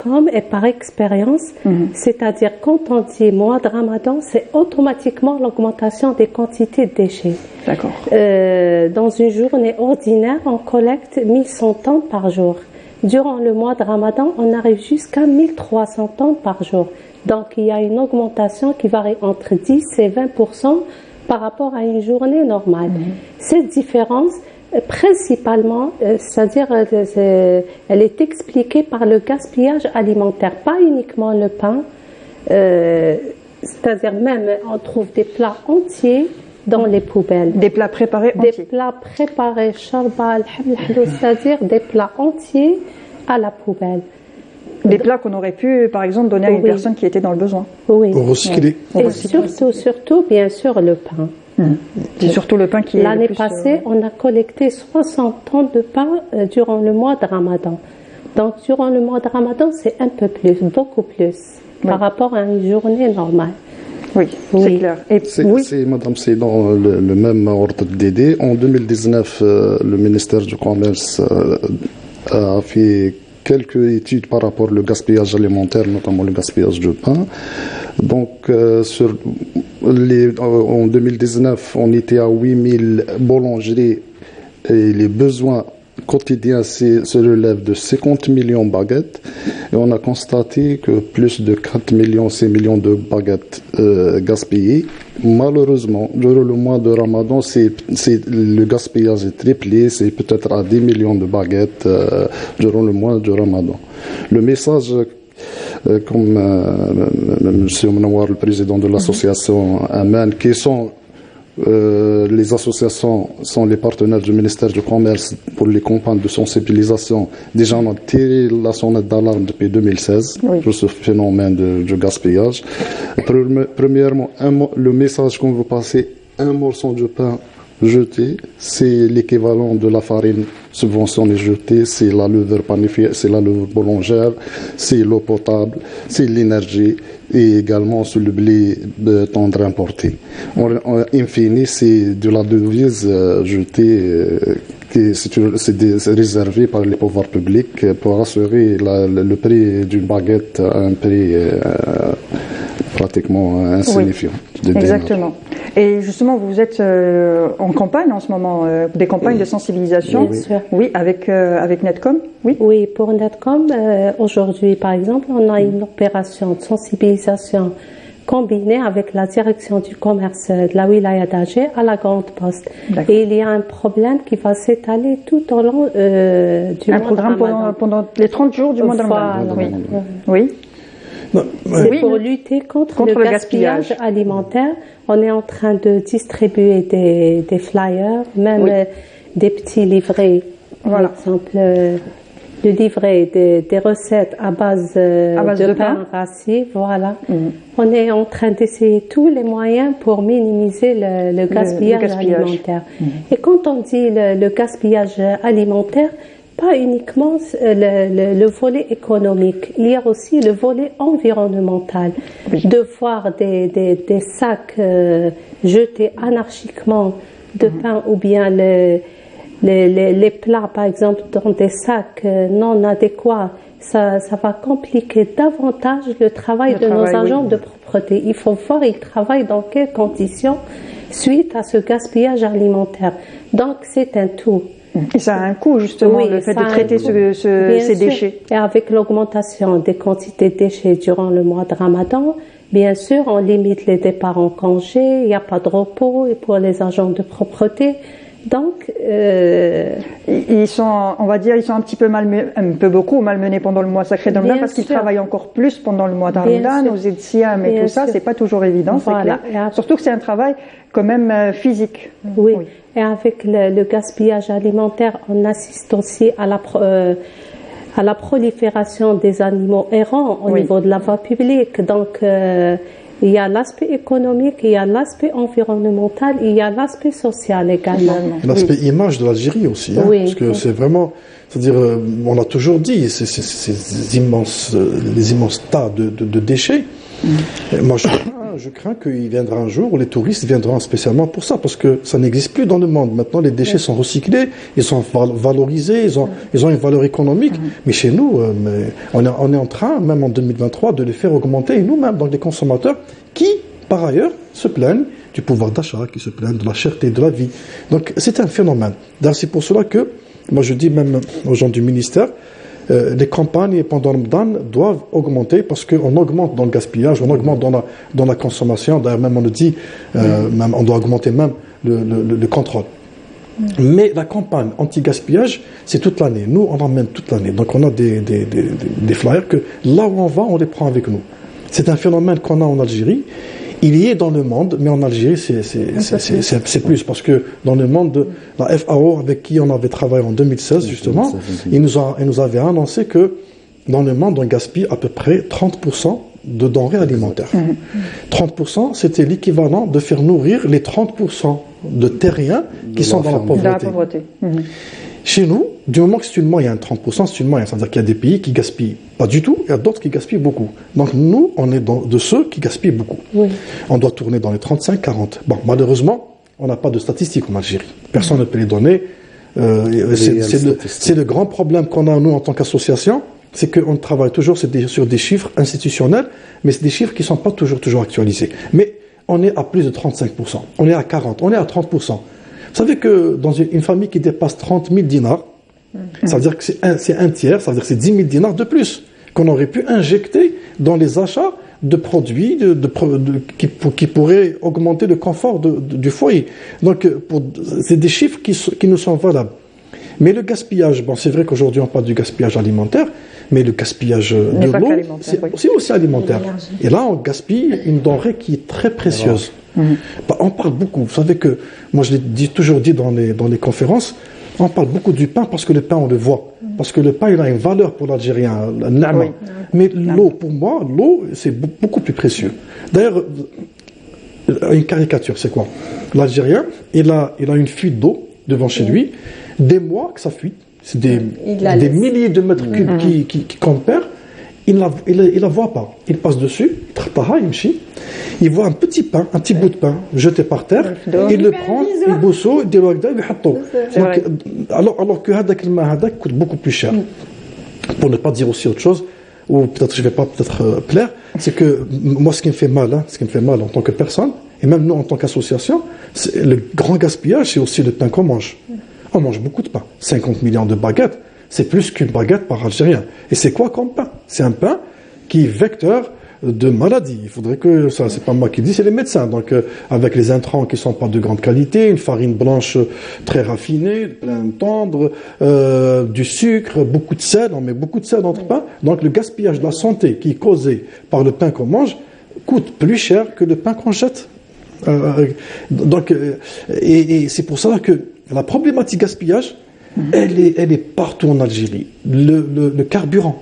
com et par expérience, c'est-à-dire quand on dit mois de Ramadan, c'est automatiquement l'augmentation des quantités de déchets. D'accord. Dans une journée ordinaire, on collecte 1100 tonnes par jour. Durant le mois de Ramadan, on arrive jusqu'à 1300 tonnes par jour. Donc il y a une augmentation qui varie entre 10 et 20% par rapport à une journée normale. Cette différence, principalement, c'est-à-dire elle est expliquée par le gaspillage alimentaire, pas uniquement le pain, c'est-à-dire même on trouve des plats entiers dans les poubelles. Des plats préparés entiers. Des plats préparés, c'est-à-dire des plats entiers à la poubelle. Des plats qu'on aurait pu, par exemple, donner à une personne qui était dans le besoin. Oui. Ou recycler. Et surtout, bien sûr, le pain. C'est surtout le pain qui est L'année passée, on a collecté 60 tonnes de pain durant le mois de Ramadan. Donc, durant le mois de Ramadan, c'est un peu plus, beaucoup plus, par rapport à une journée normale. Oui, c'est clair. Et Madame, c'est dans le même ordre d'idée. En 2019, le ministère du Commerce a fait quelques études par rapport au gaspillage alimentaire, notamment le gaspillage du pain. Donc, en 2019, on était à 8000 boulangeries et les besoins quotidiens se relèvent de 50 millions de baguettes. Et on a constaté que plus de 4 millions, 6 millions de baguettes gaspillées. Malheureusement, durant le mois de Ramadan, le gaspillage est triplé, c'est peut-être à 10 millions de baguettes durant le mois de Ramadan. Le message, comme M. Mnowar, le président de l'association Aman, qui sont les associations sont les partenaires du ministère du Commerce pour les campagnes de sensibilisation. Déjà, on a tiré la sonnette d'alarme depuis 2016 pour ce phénomène du gaspillage. Premièrement, le message qu'on veut passer, un morceau de pain jeté, c'est l'équivalent de la farine subventionnée jetée, c'est la levure panifiée, c'est la levure boulangère, c'est l'eau potable, c'est l'énergie et également sur le blé tendre importé. In fine, c'est de la devise jetée c'est réservé par les pouvoirs publics pour assurer le prix d'une baguette à un prix pratiquement insignifiant. Exactement. Et justement, vous êtes en campagne en ce moment, des campagnes de sensibilisation. Oui, avec Netcom. Oui, pour Netcom, aujourd'hui, par exemple, on a une opération de sensibilisation combinée avec la direction du commerce de la wilaya d'Alger à la Grande Poste. Et il y a un problème qui va s'étaler tout au long du mois de Ramadan. Pendant les 30 jours du mois de Ramadan. Oui. C'est pour lutter contre le gaspillage alimentaire. On est en train de distribuer des flyers, même des petits livrets. Par exemple, le livret des recettes à base de pain rassis. Voilà. On est en train d'essayer tous les moyens pour minimiser le gaspillage alimentaire. Et quand on dit le gaspillage alimentaire, pas uniquement le volet économique, il y a aussi le volet environnemental. De voir des sacs jetés anarchiquement de pain ou bien les plats, par exemple, dans des sacs non adéquats, ça va compliquer davantage le travail de nos agents de propreté. Il faut voir, ils travaillent dans quelles conditions suite à ce gaspillage alimentaire. Donc, c'est un tout. Et ça a un coût, justement, le fait de traiter ces déchets. Et avec l'augmentation des quantités de déchets durant le mois de Ramadan, bien sûr, on limite les départs en congé, il n'y a pas de repos et pour les agents de propreté. Donc, ils sont, on va dire, ils sont un petit peu beaucoup malmenés pendant le mois sacré de Ramadan parce qu'ils travaillent encore plus pendant le mois de Ramadan, aux Siam et tout ça, c'est pas toujours évident, c'est clair. Surtout que c'est un travail quand même physique. Oui. Et avec le gaspillage alimentaire, on assiste aussi à la prolifération des animaux errants au niveau de la voie publique. Donc, il y a l'aspect économique, il y a l'aspect environnemental, il y a l'aspect social également. L'aspect image de l'Algérie aussi, parce que c'est vraiment, c'est-à-dire, on a toujours dit, les immenses tas de déchets. Moi, Je crains qu'il viendra un jour où les touristes viendront spécialement pour ça, parce que ça n'existe plus dans le monde. Maintenant, les déchets sont recyclés, ils sont valorisés, ils ont une valeur économique. Mais chez nous, on est en train, même en 2023, de les faire augmenter, et nous-mêmes, donc les consommateurs, qui, par ailleurs, se plaignent du pouvoir d'achat, qui se plaignent de la cherté de la vie. Donc, c'est un phénomène. D'ailleurs, c'est pour cela que, moi je dis même aux gens du ministère, les campagnes pendant le Ramadan doivent augmenter parce qu'on augmente dans le gaspillage, on augmente dans la consommation. D'ailleurs, même on le dit, même, on doit augmenter même le contrôle. Mais la campagne anti-gaspillage, c'est toute l'année. Nous, on emmène toute l'année. Donc, on a des flyers que là où on va, on les prend avec nous. C'est un phénomène qu'on a en Algérie. Il y est dans le monde, mais en Algérie, c'est plus. Parce que dans le monde, la FAO, avec qui on avait travaillé en 2016, justement, il nous avait annoncé que dans le monde, on gaspille à peu près 30% de denrées alimentaires. 30%, c'était l'équivalent de faire nourrir les 30% de terriens qui sont dans la pauvreté. Chez nous, du moment que c'est une moyenne, 30% c'est une moyenne, c'est-à-dire qu'il y a des pays qui gaspillent pas du tout, il y a d'autres qui gaspillent beaucoup. Donc nous, on est de ceux qui gaspillent beaucoup. Oui. On doit tourner dans les 35-40. Bon, malheureusement, on n'a pas de statistiques en Algérie. Personne ne peut les donner. C'est le grand problème qu'on a, nous, en tant qu'association, c'est qu'on travaille toujours sur des chiffres institutionnels, mais c'est des chiffres qui ne sont pas toujours actualisés. Mais on est à plus de 35%, on est à 40%, on est à 30%. Vous savez que dans une famille qui dépasse 30 000 dinars, ça veut dire que c'est un tiers, ça veut dire que c'est 10 000 dinars de plus qu'on aurait pu injecter dans les achats de produits qui pourraient augmenter le confort du foyer. Donc, c'est des chiffres qui nous sont valables. Mais le gaspillage, bon, c'est vrai qu'aujourd'hui on parle du gaspillage alimentaire, mais le gaspillage de l'eau, c'est aussi alimentaire. Et là, on gaspille une denrée qui est très précieuse. Bah, on parle beaucoup. Vous savez que, moi je l'ai toujours dit dans les conférences, on parle beaucoup du pain parce que le pain, on le voit. Parce que le pain, il a une valeur pour l'Algérien. Mais l'eau, pour moi, l'eau, c'est beaucoup plus précieux. D'ailleurs, une caricature, c'est quoi? L'Algérien, il a une fuite d'eau devant chez lui, des mois que ça fuit. C'est des milliers de mètres cubes qu'on perd. Il la voit pas. Il passe dessus, il voit un petit pain, un petit bout de pain jeté par terre, il le prend, il bosse, il dit alors que Hadak coûte beaucoup plus cher. Pour ne pas dire aussi autre chose, ou peut-être je vais pas plaire, c'est que moi ce qui me fait mal en tant que personne, et même nous en tant qu'association, le grand gaspillage, c'est aussi le pain qu'on mange. On mange beaucoup de pain, 50 millions de baguettes. C'est plus qu'une baguette par Algérien. Et c'est quoi comme pain? C'est un pain qui est vecteur de maladies. Il faudrait que, ça c'est pas moi qui le dis, c'est les médecins. Donc avec les intrants qui sont pas de grande qualité, une farine blanche très raffinée, plein de tendre, du sucre, beaucoup de sel, on met beaucoup de sel dans le pain. Donc le gaspillage de la santé qui est causé par le pain qu'on mange coûte plus cher que le pain qu'on jette. Et c'est pour ça que la problématique gaspillage, elle est partout en Algérie. Le carburant.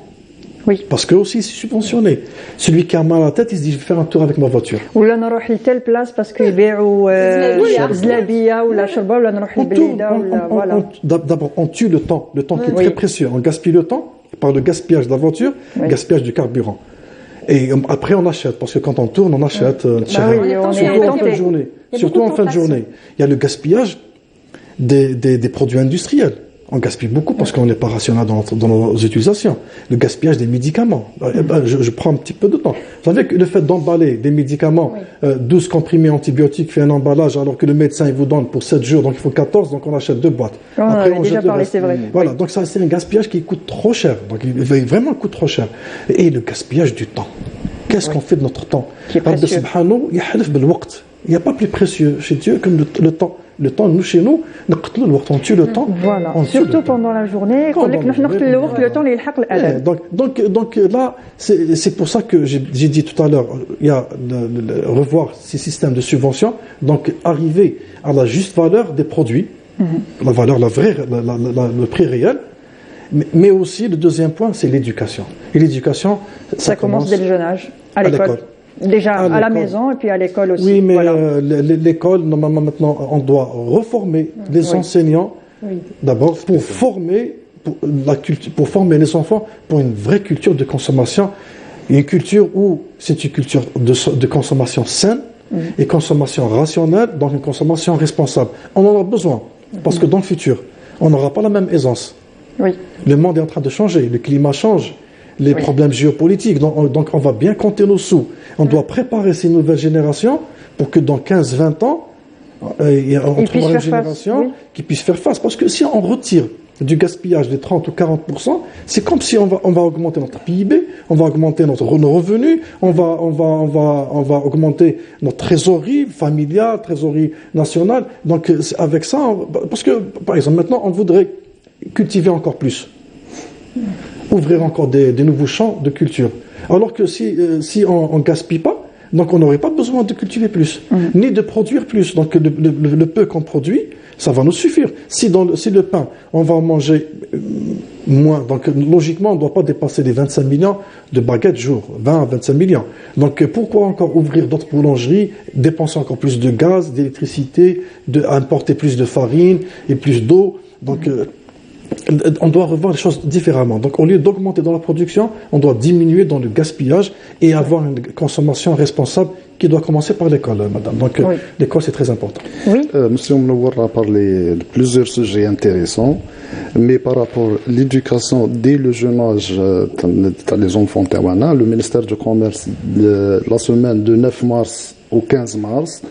Oui. Parce que aussi c'est subventionné. Celui qui a mal à la tête, il se dit je vais faire un tour avec ma voiture. Ou là on روح telle place parce qu'ils يبيعوا زلابية ou la شربة ولا نروح لبليدة ولا voilà. D'abord on tue le temps qui est très précieux. On gaspille le temps par le gaspillage de la voiture, gaspillage du carburant. Et après on achète parce que quand on tourne on achète surtout en fin de journée. Il y a le gaspillage des produits industriels. On gaspille beaucoup parce qu'on n'est pas rationnel dans nos utilisations. Le gaspillage des médicaments. Je prends un petit peu de temps. Vous savez que le fait d'emballer des médicaments, 12 comprimés antibiotiques fait un emballage alors que le médecin il vous donne pour 7 jours, donc il faut 14, donc on achète 2 boîtes. Après on jette le reste. C'est vrai. Voilà, donc ça c'est un gaspillage qui coûte trop cher. Donc il vraiment coûte trop cher. Et le gaspillage du temps. Qu'est-ce qu'on fait de notre temps? Qui est précieux. Il n'y a pas plus précieux chez Dieu comme le temps. Le temps, nous, chez nous, on tue le temps. Voilà. Surtout pendant la journée. Donc là, c'est pour ça que j'ai dit tout à l'heure, il y a revoir ces systèmes de subvention, donc arriver à la juste valeur des produits, la valeur, la vraie, le prix réel. Mais aussi, le deuxième point, c'est l'éducation. Et l'éducation, ça commence dès le jeune âge, à l'école. Déjà à la maison et puis à l'école aussi. Oui, mais voilà. L'école, normalement maintenant, on doit reformer les enseignants d'abord pour former les enfants pour une vraie culture de consommation Une culture où c'est une culture de consommation saine et consommation rationnelle, donc une consommation responsable. On en a besoin, parce que dans le futur, on n'aura pas la même aisance. Oui. Le monde est en train de changer, le climat change, les problèmes géopolitiques, donc on va bien compter nos sous. On doit préparer ces nouvelles générations pour que dans 15-20 ans, on trouvera une génération qui puisse faire face. Parce que si on retire du gaspillage de 30 ou 40%, c'est comme si on va augmenter notre PIB, on va augmenter nos revenus, on va augmenter notre trésorerie familiale, trésorerie nationale. Donc avec ça, parce que par exemple maintenant on voudrait cultiver encore plus, ouvrir encore des nouveaux champs de culture. Alors que si on gaspille pas, donc on n'aurait pas besoin de cultiver plus, ni de produire plus. Donc le peu qu'on produit, ça va nous suffire. Si le pain, on va en manger moins, donc logiquement, on ne doit pas dépasser les 25 millions de baguettes jour, 20 à 25 millions. Donc pourquoi encore ouvrir d'autres boulangeries, dépenser encore plus de gaz, d'électricité, importer plus de farine et plus d'eau. Donc on doit revoir les choses différemment. Donc au lieu d'augmenter dans la production, on doit diminuer dans le gaspillage et avoir une consommation responsable qui doit commencer par l'école, madame. Donc l'école, c'est très important. Oui. Monsieur Mnowar a parlé de plusieurs sujets intéressants, mais par rapport à l'éducation dès le jeune âge des enfants taouana, le ministère du Commerce, la semaine de 9 mars au 15 mars,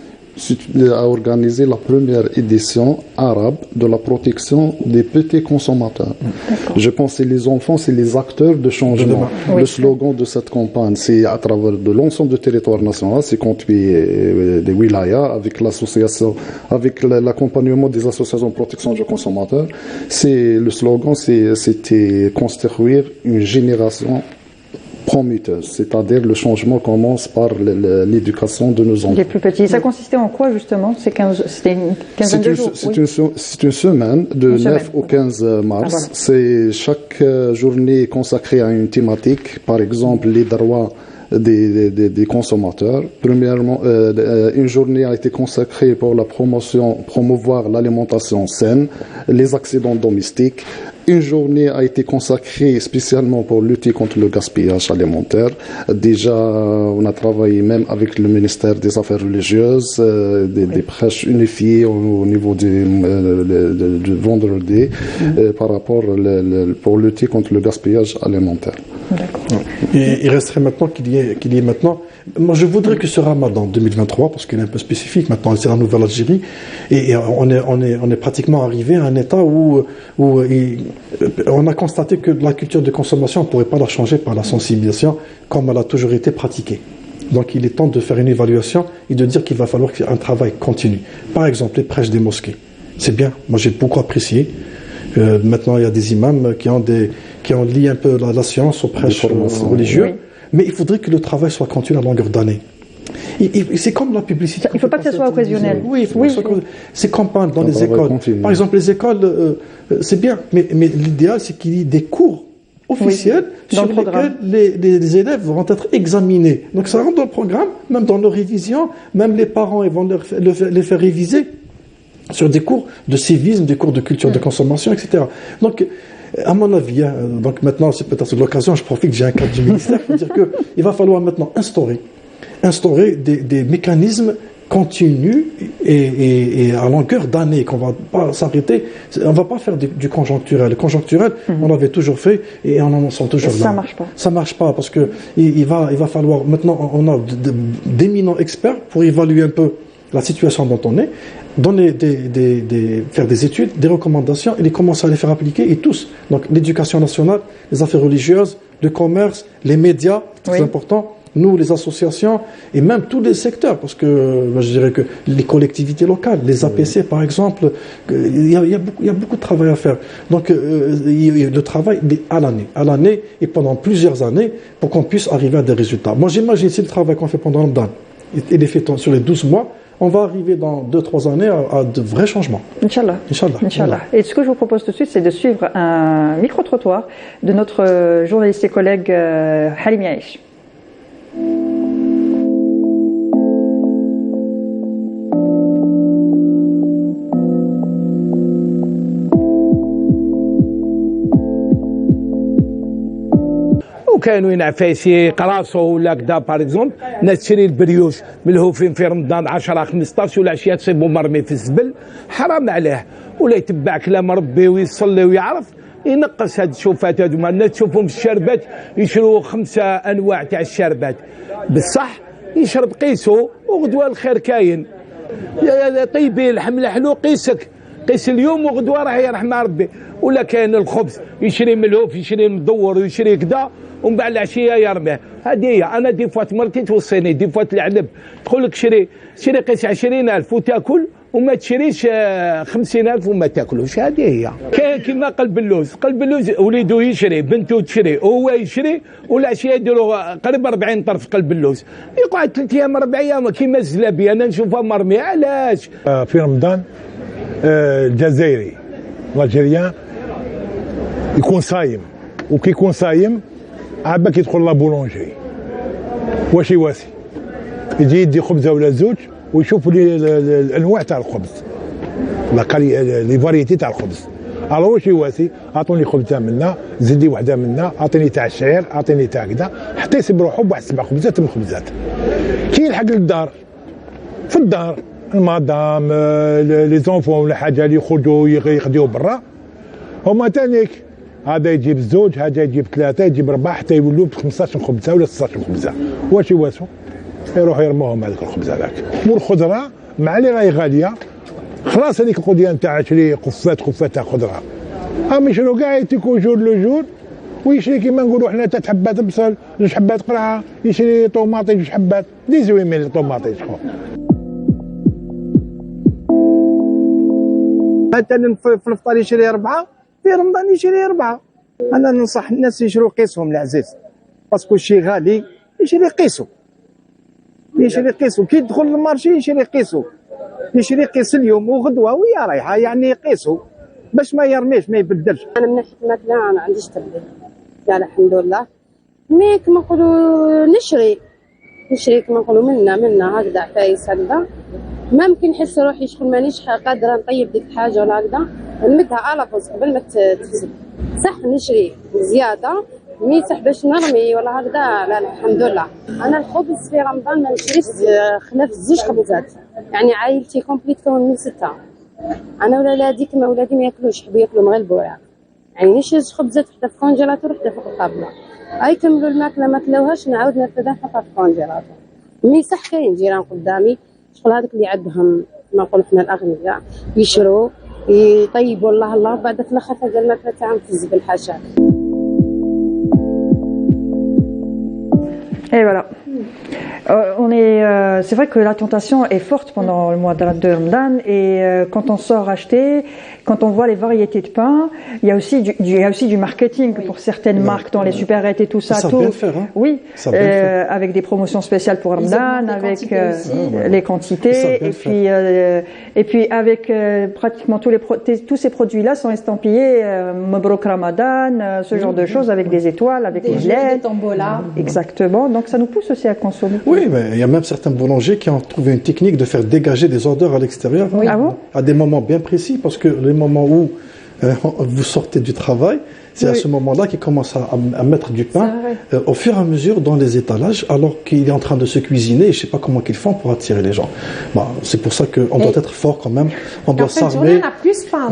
a organisé la première édition arabe de la protection des petits consommateurs. Je pense que les enfants, c'est les acteurs de changement. Le slogan de cette campagne, c'est à travers de l'ensemble du territoire national, c'est conduit des wilayas avec l'association, avec l'accompagnement des associations de protection des consommateurs. Le slogan, c'était construire une génération prometteuse, c'est-à-dire le changement commence par l'éducation de nos enfants. Les plus petits. Ça consistait en quoi justement? C'était une quinzaine de jours. C'est une semaine de 9 au 15 mars. Voilà. C'est chaque journée consacrée à une thématique, par exemple les droits des consommateurs. Premièrement, une journée a été consacrée pour la promouvoir l'alimentation saine, les accidents domestiques. Une journée a été consacrée spécialement pour lutter contre le gaspillage alimentaire. Déjà, on a travaillé même avec le ministère des Affaires religieuses, des prêches unifiés au niveau du vendredi par rapport pour lutter contre le gaspillage alimentaire. D'accord. Et il resterait maintenant qu'il y ait maintenant. Moi, je voudrais que ce Ramadan 2023, parce qu'il est un peu spécifique maintenant, c'est la nouvelle Algérie, et on est pratiquement arrivé à un état où on a constaté que la culture de consommation, on ne pourrait pas la changer par la sensibilisation comme elle a toujours été pratiquée. Donc il est temps de faire une évaluation et de dire qu'il va falloir qu'il y ait un travail continu. Par exemple, les prêches des mosquées. C'est bien, moi j'ai beaucoup apprécié. Maintenant, il y a des imams qui ont lié un peu la science aux prêches religieux. Oui. Mais il faudrait que le travail soit continu à longueur d'année. C'est comme la publicité. Il ne faut pas que ce soit occasionnel. Oui, c'est campagne dans les écoles. Par exemple, les écoles, c'est bien, mais l'idéal, c'est qu'il y ait des cours officiels sur lesquels les élèves vont être examinés. Donc ça rentre dans le programme, même dans nos révisions, même les parents ils vont les faire réviser sur des cours de civisme, des cours de culture de consommation, etc. Donc, à mon avis, donc maintenant, c'est peut-être l'occasion, je profite que j'ai un cadre du ministère pour dire qu'il va falloir maintenant instaurer des mécanismes continus et à longueur d'année, qu'on va pas s'arrêter, on va pas faire du conjoncturel. Le conjoncturel, on l'avait toujours fait et on en sent toujours là. Ça marche pas. Ça marche pas parce que il va falloir, maintenant, on a d'éminents experts pour évaluer un peu la situation dont on est, faire des études, des recommandations et les commencer à les faire appliquer, et tous. Donc l'éducation nationale, les affaires religieuses, le commerce, les médias, très important, nous, les associations, et même tous les secteurs, parce que je dirais que les collectivités locales, les APC par exemple, il y a beaucoup de travail à faire. Donc le travail est à l'année et pendant plusieurs années pour qu'on puisse arriver à des résultats. Moi j'imagine si le travail qu'on fait pendant le Ramadan, il est fait sur les 12 mois, on va arriver dans 2-3 années à de vrais changements. Inch'Allah. Voilà. Et ce que je vous propose tout de suite, c'est de suivre un micro-trottoir de notre journaliste et collègue Halim Yaïch. وكانوا ينعفاسي قراصو ولا كدا باغ اكزومبل ناس تشري البريوش ملهوفين في رمضان 10 15 والعشيه تصيبوا مرمي في الزبل حرام عليه ولا يتبع كلام ربي ويصلي ويعرف ينقص هاد الشوفات هادوما الناس تشوفهم في الشربات يشروا 5 انواع تاع الشربات بصح يشرب قيسو وغدوه الخير كاين طيبي الحمله حلو قيسك قيس اليوم وغدوه راه يرحم ربي ولا كاين الخبز يشري ملهوف يشري مدور ويشري كذا ومن بعد العشيه يرميه هذه هي انا دي فوات مرتي توصيني دي فوات العنب تقول لك شري قيس 20,000 وتاكل وما تشريش 50,000 وما تاكلوش هذه هي كاين كيما قلب اللوز وليدو يشري بنته تشري وهو يشري والعشيه يديروا قريب 40 طرف قلب اللوز يقعد 3 ايام 4 ايام كيما الزلابيه انا نشوفها مرميه علاش في رمضان الجزائري الجزائريان يكون صايم وكي يكون صايم عباك يدخل لا بولونجي واش يواسي يجي يدي خبزه ولا زوج ويشوف الانواع تاع الخبز لي فاريتي تاع الخبز الو واش يواسي اعطوني خبزه منا زدي وحده منا اعطيني تاع الشعير اعطيني تاع كذا حتى يسب روحو بواحد 7 خبزات من الخبزات كي يلحق للدار في الدار المدام لي زونفون ولا حاجه اللي يخرجوا يخديو برا هما تانيك هذا يجيب الزوج هذا يجيب 3 يجيب 4 حتى يولوا ب 15 خبزه ولا 16 خبزه واش يواسوا يروحوا يرموهم هذيك الخبزه هذاك والخضره مع اللي راهي غاليه خلاص هذيك القضيه نتاع تشري خفات تاع خضره هم يشرو كاع يتيكو جور لو جور ويشري كيما نقولوا حنا 3 حبات بصل 2 حبات قرعه يشري طوماطي 2 حبات 18 طوماطي شحال مثلا في الفطار يشري 4 في رمضان يشري 4 انا ننصح الناس يشروا قيسهم العزيز باسكو شي غالي يشري قيسو كي يدخل للمارشي يشري قيسو يشري قيس اليوم وغدوه ويا رايحه يعني قيسو باش ما يرميش ما يبدلش. انا من ناحيه الماكله ما عنديش تبديل لا الحمد لله مي كما نقولوا نشري كما نقولوا منا هكذا عفايس هكذا ما ممكن نحس روحي شغل مانيش قادره نطيب ديك الحاجه ولا هكذا نمدها على فوز قبل ما تفسد صح نشري زياده مي صح باش نرمي ولا هكذا لا الحمد لله. انا الخبز في رمضان ما نشريش خلاف 2 خبزات يعني عائلتي كومبليت تكون من 6 انا ولادي كما ولادي ما ياكلوش يحبوا ياكلوا مغلبوره يعني نشري خبزات وحده في كونجيلاتور وحده في الطابله اي كملوا الماكله ما كلاوهاش نعاود نرفدها نحطها في الكونجيلاتور مي صح كاين جيران قدامي شغل هذوك اللي عندهم ما نقولوا حنا الاغنياء يشروا يطيبوا الله بعد في الاخر تلقى الماكله تاعهم في الزبل حاشاك. Et voilà. C'est vrai que la tentation est forte pendant le mois de Ramadan et quand on sort acheter, quand on voit les variétés de pain, il y a aussi du marketing pour certaines marques dans les supérettes et tout ça. Ça bien faire, hein. Oui, avec des promotions spéciales pour Ramadan, avec les quantités et puis avec pratiquement tous ces produits-là sont estampillés Mabrouk Ramadan, ce genre de choses avec des étoiles, avec les LED. Exactement. Donc ça nous pousse aussi à consommer. Oui, mais il y a même certains boulangers qui ont trouvé une technique de faire dégager des odeurs à l'extérieur à des moments bien précis, parce que les moments où vous sortez du travail, c'est à ce moment-là qu'ils commencent à mettre du pain au fur et à mesure dans les étalages, alors qu'il est en train de se cuisiner. Je ne sais pas comment qu'ils font pour attirer les gens. Bon, c'est pour ça qu'on doit être fort quand même. On doit s'armer.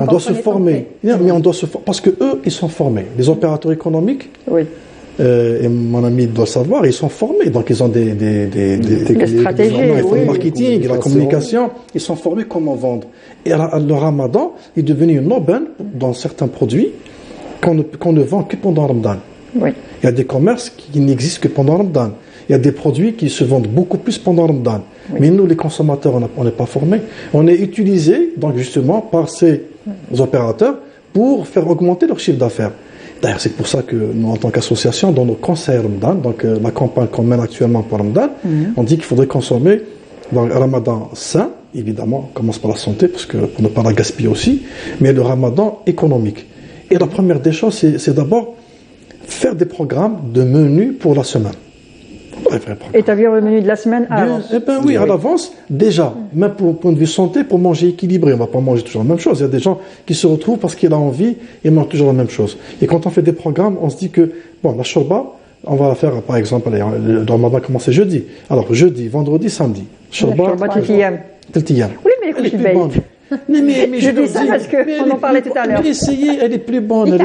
On doit se former. Mais on doit se former parce que eux, ils sont formés. Les opérateurs économiques. Oui. Et mon ami doit le savoir, ils sont formés, donc ils ont des stratégies, le marketing, la communication, ils sont formés comment vendre. Et le Ramadan est devenu une aubaine dans certains produits qu'on ne vend que pendant Ramadan. Oui. Il y a des commerces qui n'existent que pendant Ramadan. Il y a des produits qui se vendent beaucoup plus pendant Ramadan. Oui. Mais nous, les consommateurs, on n'est pas formés. On est utilisés, donc justement, par ces opérateurs pour faire augmenter leur chiffre d'affaires. D'ailleurs, c'est pour ça que nous, en tant qu'association, dans nos conseils Ramadan, donc la campagne qu'on mène actuellement pour Ramadan, on dit qu'il faudrait consommer donc, Ramadan sain, évidemment, on commence par la santé, parce que, pour ne pas la gaspiller aussi, mais le Ramadan économique. Et la première des choses, c'est d'abord faire des programmes de menus pour la semaine. Établir le menu de la semaine à l'avance. Oui, à l'avance, déjà, même pour point de vue santé, pour manger équilibré, on ne va pas manger toujours la même chose. Il y a des gens qui se retrouvent parce qu'il a envie et mangent toujours la même chose. Et quand on fait des programmes, on se dit que, bon, la shorba, On va faire, par exemple, le Ramadan va commencer jeudi. Alors, jeudi, vendredi, samedi. Shorbat Tiltiyam. Oui, mais écoute, je suis mais je dis ça parce qu'on en parlait tout à l'heure. Mais essayez, elle est plus bonne.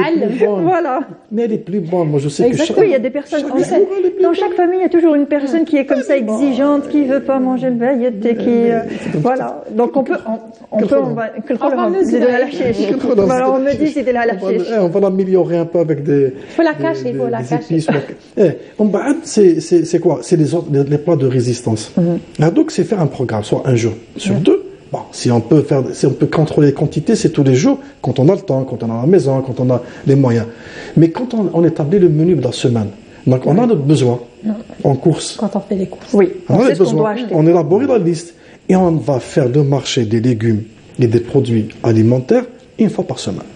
Voilà. Mais elle est plus bonne. Moi, je sais oui, il y a des personnes. Dans chaque famille, il y a toujours une personne qui est comme ça, exigeante, qui veut pas manger le bayet et qui. Voilà. Donc on va. C'est de la lâcher. Voilà, on me dit c'est de la lâcher. On va l'améliorer un peu avec des. Il faut la cacher, il faut la cacher. C'est quoi? C'est les plats de résistance. Donc, c'est faire un programme, soit un jour sur deux. Bon, si on peut contrôler les quantités, c'est tous les jours, quand on a le temps, quand on est à la maison, quand on a les moyens. Mais quand on établit le menu de la semaine, donc on a notre besoin en course. Quand on fait les courses. Oui, on a besoin. On élabore la liste et on va faire le marché des légumes et des produits alimentaires une fois par semaine.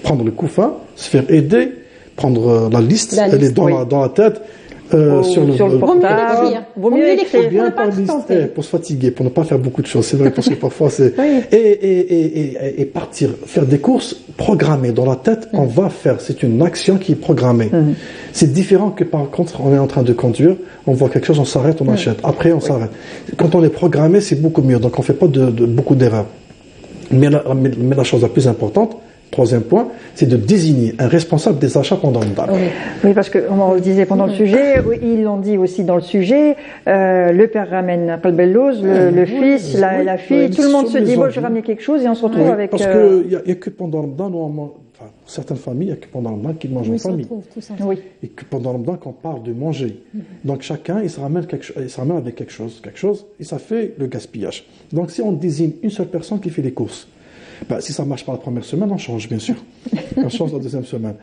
Prendre le couffin, se faire aider, prendre la liste, elle est dans la tête. Sur le portable. Vaut mieux l'écrire bien par liste, pour se fatiguer, pour ne pas faire beaucoup de choses. C'est vrai, parce que parfois c'est... Et partir, faire des courses programmées dans la tête, on va faire. C'est une action qui est programmée. C'est différent que par contre, on est en train de conduire, on voit quelque chose, on s'arrête, on achète. Après, on s'arrête. Quand on est programmé, c'est beaucoup mieux. Donc, on ne fait pas beaucoup d'erreurs. Mais la chose la plus importante, troisième point, c'est de désigner un responsable des achats pendant le DAC. Oui, parce qu'on le disait pendant le sujet, ils l'ont dit aussi dans le sujet, le père ramène Qalbellouz, le fils, la fille, tout le monde se dit, bon, je vais ramener quelque chose et on se retrouve avec... Parce qu'il n'y a que pendant le Ramadan, certaines familles, il n'y a que pendant le Ramadan qu'ils mangent en famille. Oui. Et que pendant le Ramadan qu'on parle de manger. Donc chacun, il se ramène avec quelque chose, et ça fait le gaspillage. Donc si on désigne une seule personne qui fait les courses, si ça ne marche pas la première semaine, on change, bien sûr. On change la deuxième semaine.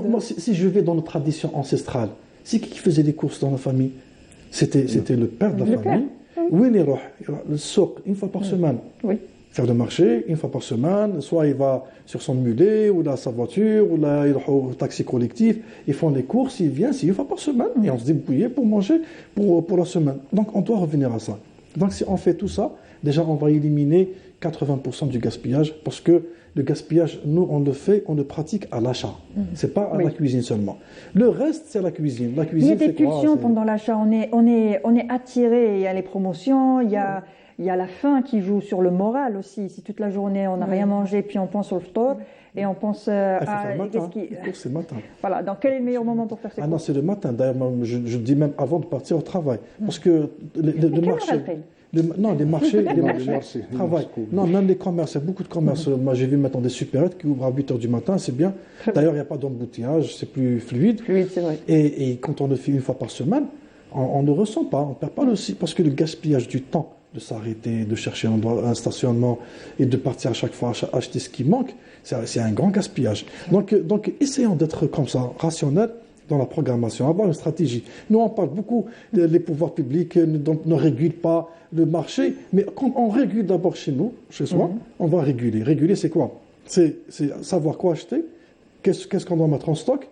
Moi, si je vais dans nos traditions ancestrales, c'est qui faisait les courses dans la famille? C'était le père de la famille. Oui, le souk, une fois par semaine. Oui. Faire le marché, une fois par semaine. Soit il va sur son mulet, ou là, sa voiture, ou là, il va au taxi collectif. Ils font les courses, il vient, c'est une fois par semaine. Et on se débrouille pour manger pour la semaine. Donc, on doit revenir à ça. Donc, si on fait tout ça, déjà, on va éliminer 80% du gaspillage, parce que le gaspillage, nous, on le pratique à l'achat. C'est pas à la cuisine seulement. Le reste, c'est la cuisine. La cuisine, il y a des pulsions pendant l'achat. On est attiré. Il y a les promotions, il y a la faim qui joue sur le moral aussi. Si toute la journée, on n'a rien mangé, puis on pense au ftour, et on pense c'est le matin. Voilà. Donc, quel est le meilleur moment pour faire ces courses? Non, c'est le matin. D'ailleurs, je dis même avant de partir au travail. Parce que le marché... les marchés, travail. Non, même les commerces, il y a beaucoup de commerces. Moi, j'ai vu maintenant des supérettes qui ouvrent à 8h du matin, c'est bien. D'ailleurs, il n'y a pas d'embouteillage, c'est plus fluide. C'est vrai. Et quand on le fait une fois par semaine, on ne ressent pas, on ne perd pas parce que le gaspillage du temps, de s'arrêter, de chercher un stationnement et de partir à chaque fois acheter ce qui manque, c'est un grand gaspillage. Donc essayons d'être comme ça, rationnels dans la programmation, avoir une stratégie. Nous, on parle beaucoup des pouvoirs publics, donc ne régulent pas le marché, mais quand on régule d'abord chez soi, on va réguler. Réguler, c'est quoi? C'est savoir quoi acheter, qu'est-ce qu'on doit mettre en stock.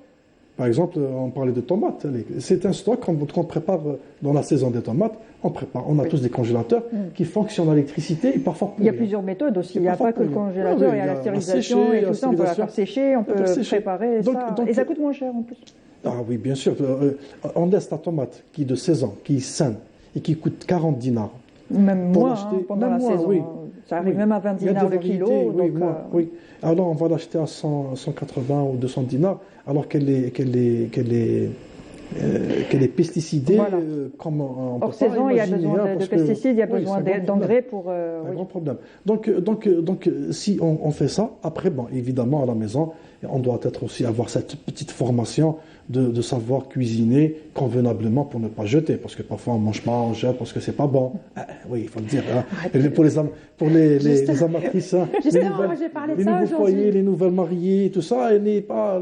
Par exemple, on parlait de tomates. C'est un stock qu'on prépare dans la saison des tomates. On a tous des congélateurs qui fonctionnent à l'électricité et parfois. Il y a plusieurs méthodes aussi. Il n'y a pas que le congélateur, il y a la stérilisation et tout ça. On peut la faire sécher, on peut préparer ça. Et ça coûte moins cher en plus. Ah oui, bien sûr. On laisse la tomate qui est de saison, qui est saine et qui coûte 40 dinars. Même moins pendant la saison. Oui. Ça arrive même à 20 dinars le kilo. Oui. Alors on va l'acheter à 180 ou 200 dinars, alors qu'elle est pesticidée. Voilà. Hors saison, il y a besoin de pesticides, il y a besoin d'engrais pour... un grand problème. Donc si on fait ça, après, évidemment, à la maison, on doit aussi avoir cette petite formation de savoir cuisiner convenablement pour ne pas jeter, parce que parfois on ne mange pas, on jette parce que c'est pas bon. Oui, il faut le dire. Pour les amatrices, les nouveaux foyers, les nouvelles mariées, tout ça, il n'est pas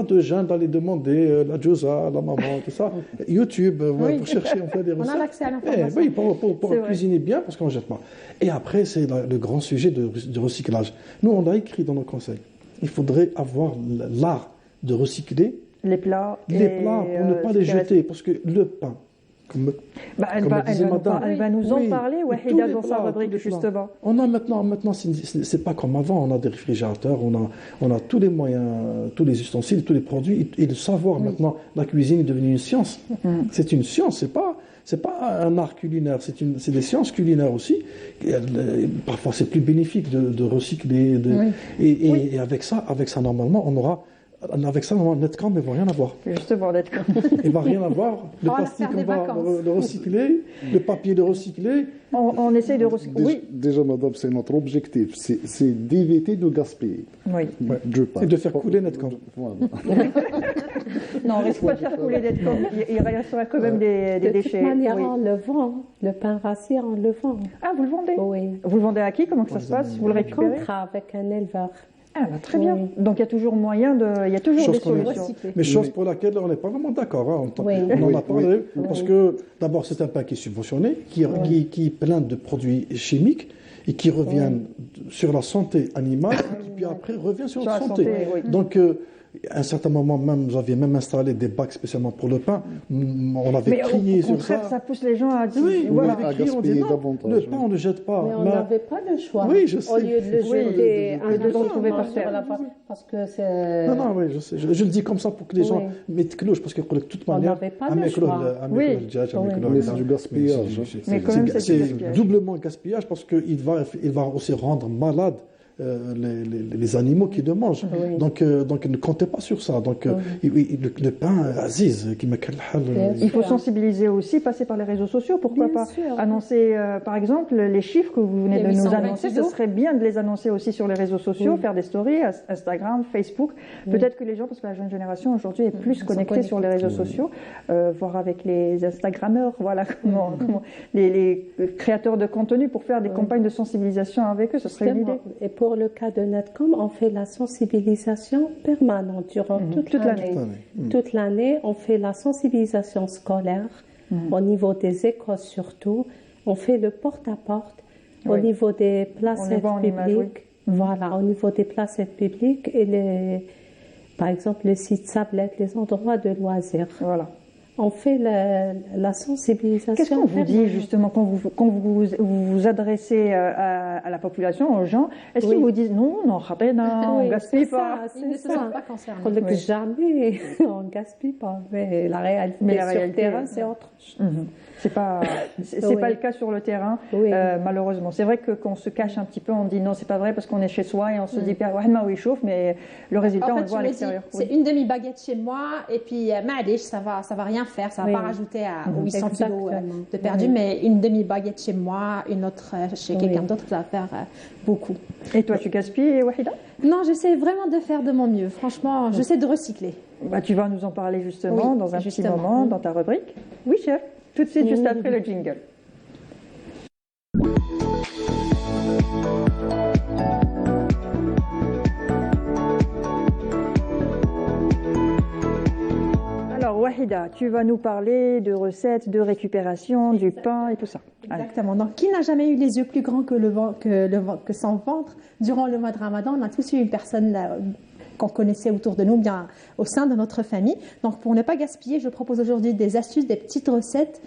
de gêne d'aller demander la djoza, la maman, tout ça. YouTube, pour chercher, on fait des recettes. On a l'accès à l'information. Oui, pour cuisiner bien, parce qu'on ne jette pas. Et après, c'est le grand sujet de recyclage. Nous, on a écrit dans nos conseils, il faudrait avoir l'art de recycler les plats pour ne pas les jeter, parce que le pain, Elle va nous en parler, Wahida, dans sa rubrique, justement. On a maintenant, c'est pas comme avant, on a des réfrigérateurs, on a tous les moyens, tous les ustensiles, tous les produits, et le savoir maintenant, la cuisine est devenue une science. C'est une science, c'est pas un art culinaire, c'est des sciences culinaires aussi. Parfois, c'est plus bénéfique de recycler, et avec ça, normalement, avec ça, Netcom, il ne va rien avoir. Justement, Netcom. Il ne va rien avoir. Le plastique, on va le recycler. Le papier, le recycler. On essaie de recycler. Déjà, madame, c'est notre objectif. C'est d'éviter de gaspiller. Oui. Et de faire couler Netcom. Voilà. Non, on risque pas de faire couler Netcom. Il restera quand même des déchets. De toute manière, on le vend. Le pain rassis, on le vend. Ah, vous le vendez? Oui. Vous le vendez à qui? Comment que ça se passe? Vous le récupérez? Contrat avec un éleveur. Ah, bah, très bien. Donc il y a toujours moyen il y a toujours des solutions. Mais chose pour laquelle on n'est pas vraiment d'accord. Hein. On en a parlé parce que d'abord c'est un pain qui est subventionné, qui est plein de produits chimiques et qui reviennent sur la santé animale et qui puis après revient sur la santé. Donc à un certain moment, vous aviez même installé des bacs spécialement pour le pain. On avait crié sur ça. Ça pousse les gens à dire. On avait crié, on dit non, le pain, on ne le jette pas. Mais on n'avait pas le choix. Oui, je sais. Au lieu de le jeter, de le retrouver par terre. Parce que c'est. Non, oui, je sais. Je le dis comme ça pour que les gens mettent cloche, parce que de toute manière, on n'avait pas le choix. Mais c'est du gaspillage. C'est doublement gaspillage parce qu'il va aussi rendre malade les animaux qui le mangent. Donc ne comptez pas sur ça. Donc le pain Aziz qui il faut sensibiliser aussi, passer par les réseaux sociaux, pourquoi pas annoncer par exemple les chiffres que vous venez de nous annoncer, ce serait bien de les annoncer aussi sur les réseaux sociaux, faire des stories, Instagram, Facebook. Peut-être que les gens, parce que la jeune génération aujourd'hui est plus connectée sur les réseaux sociaux, voir avec les Instagrammeurs, voilà comment les créateurs de contenu pour faire des campagnes de sensibilisation avec eux, ce serait une idée. Et pour le cas de Netcom, on fait la sensibilisation permanente durant toute l'année. Toute l'année, on fait la sensibilisation scolaire au niveau des écoles surtout. On fait le porte-à-porte au niveau des placettes publiques. Voilà, au niveau des placettes publiques et par exemple le site Sablette, les endroits de loisirs. Voilà. On fait la sensibilisation. Qu'est-ce qu'on vous dit justement quand vous vous adressez à la population, aux gens? Est-ce qu'ils vous disent non, on gaspille pas? Ils ne se sentent pas concernés. Jamais, on gaspille pas. Mais la réalité sur le terrain, c'est autre chose. C'est pas le cas sur le terrain, malheureusement. C'est vrai que quand on se cache un petit peu, on dit non, c'est pas vrai parce qu'on est chez soi et on se dit il chauffe, mais le résultat on le voit à l'extérieur. C'est une demi-baguette chez moi et puis ça va rien faire, ça va pas rajouter aux 800 kilos de perdu, mais une demi-baguette chez moi, une autre chez quelqu'un d'autre, ça va faire beaucoup. Et toi, tu gaspilles, Wahida? Non, j'essaie vraiment de faire de mon mieux. Franchement, j'essaie de recycler. Bah, tu vas nous en parler justement dans un petit moment, dans ta rubrique. Oui, chef. Tout de suite, juste après le jingle. Alors, Wahida, tu vas nous parler de recettes, de récupération, du pain et tout ça. Exactement. Donc, qui n'a jamais eu les yeux plus grands que son ventre durant le mois de Ramadan? On a tous eu une personne qu'on connaissait autour de nous, bien au sein de notre famille. Donc, pour ne pas gaspiller, je propose aujourd'hui des astuces, des petites recettes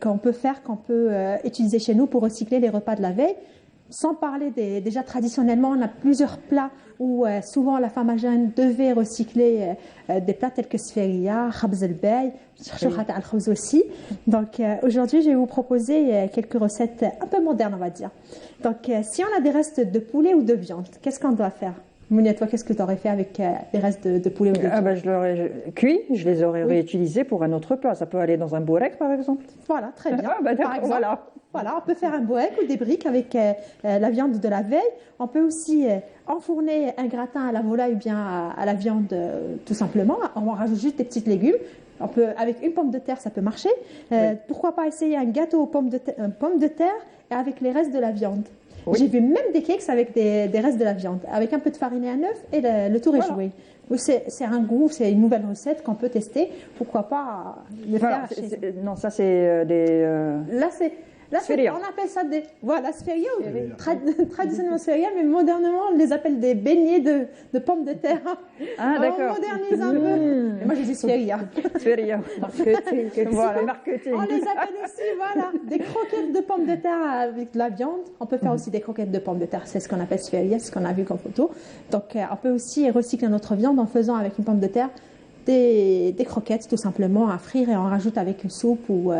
qu'on peut utiliser chez nous pour recycler les repas de la veille. Sans parler déjà traditionnellement, on a plusieurs plats où souvent la femme jeune devait recycler des plats tels que sféria, khabz al-bay, shurhat al-khubz aussi. Donc aujourd'hui, je vais vous proposer quelques recettes un peu modernes, on va dire. Donc si on a des restes de poulet ou de viande, qu'est-ce qu'on doit faire? Mounia, toi, qu'est-ce que tu aurais fait avec les restes de poulet ou de viande? Je l'aurais cuit, je les aurais réutilisés pour un autre plat. Ça peut aller dans un bourek, par exemple. Voilà, très bien. Par exemple, voilà, on peut faire un bourek ou des briques avec la viande de la veille. On peut aussi enfourner un gratin à la volaille ou bien à la viande, tout simplement. On rajoute juste des petits légumes. Avec une pomme de terre, ça peut marcher. Pourquoi pas essayer un gâteau aux pommes de terre et avec les restes de la viande? Oui. J'ai vu même des cakes avec des restes de la viande, avec un peu de farine et un œuf, et le tour est joué. C'est un goût, c'est une nouvelle recette qu'on peut tester. Pourquoi pas le faire Non, ça c'est des... Là, Là, on appelle ça des... Voilà, sphéria, traditionnellement sphéria, mais modernement, on les appelle des beignets de pommes de terre. Ah, d'accord. On modernise un peu. Et moi, je dis sphéria. Sphéria. Marketing. Voilà, marketing. On les appelle aussi, voilà, des croquettes de pommes de terre avec de la viande. On peut faire aussi des croquettes de pommes de terre. C'est ce qu'on appelle sphéria, c'est ce qu'on a vu comme photo. Donc, on peut aussi recycler notre viande en faisant avec une pomme de terre des croquettes tout simplement à frire et on rajoute avec une soupe ou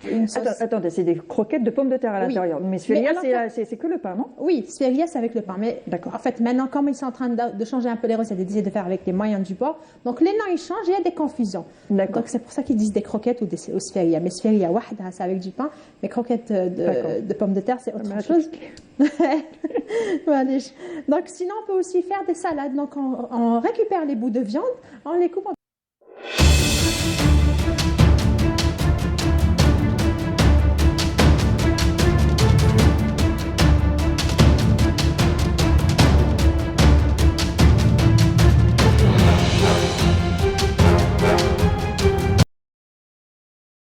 une sauce. Attendez, c'est des croquettes de pommes de terre à l'intérieur. Mais sphéria, c'est que le pain, non? Oui, sphéria, c'est avec le pain. Mais d'accord. En fait, maintenant, comme ils sont en train de changer un peu les recettes et d'essayer de faire avec les moyens du bord, donc les noms ils changent et il y a des confusions. D'accord. Donc c'est pour ça qu'ils disent des croquettes ou sphéria. Mais sphéria, wahda, c'est avec du pain. Mais croquettes de pommes de terre, c'est autre chose. Donc sinon, on peut aussi faire des salades. Donc on récupère les bouts de viande, on les coupe en